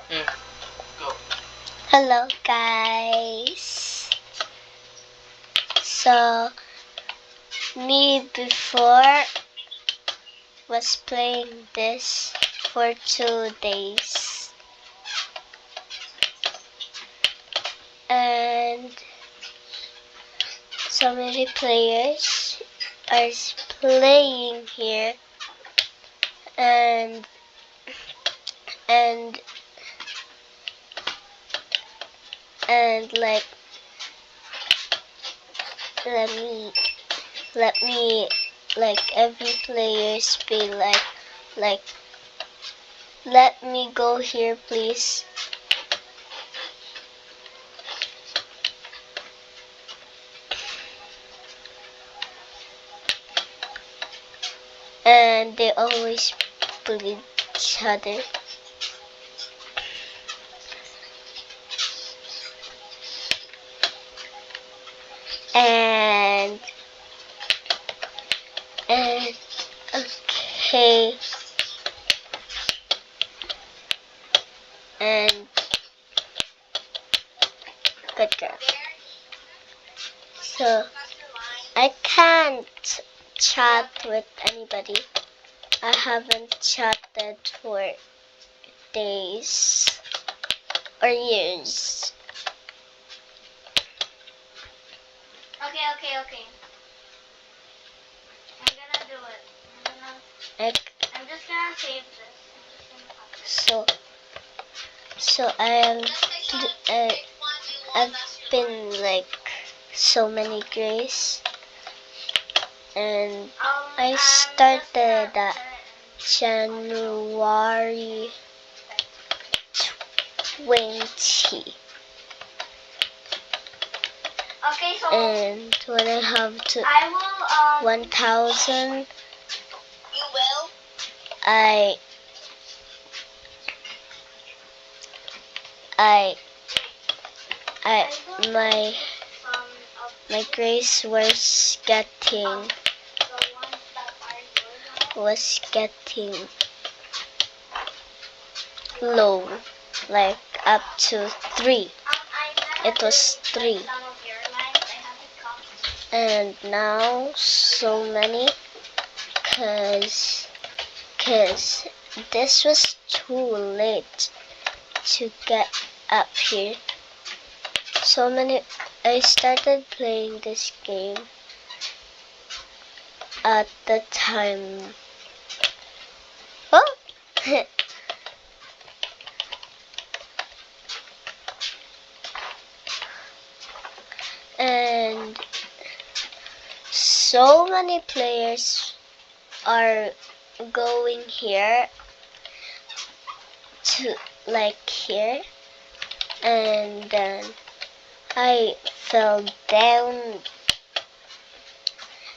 Go. Hello guys. So me before was playing this for 2 days, and so many players are playing here, and and like let me like every players be like let me go here please. And they always bully each other. And okay, and good girl. So I can't chat with anybody. I haven't chatted for days or years. Okay. I'm gonna do it. I'm just gonna save this. So I've been like so many grays, and I started at January 20. Okay, so And when I have to I will 1,000, You will? my grace was getting low, like up to 3. It was 3, and now so many, cause this was too late to get up here. So many. I started playing this game at the time. Oh. And so many players are going here to like here, and then I fell down.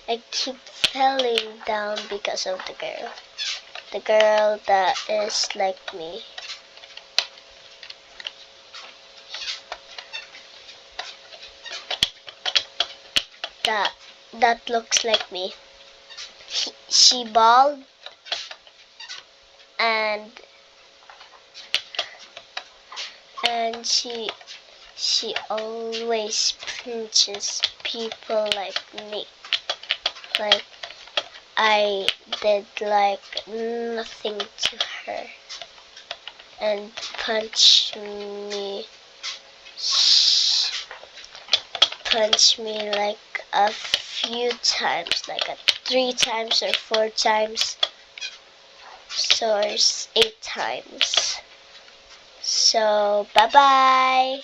I keep falling down because of the girl that is like me. That looks like me. She bald, and she always pinches people like me. Like I did like nothing to her, and punched me like a few times, like 3 times or 4 times, so 8 times. So bye bye.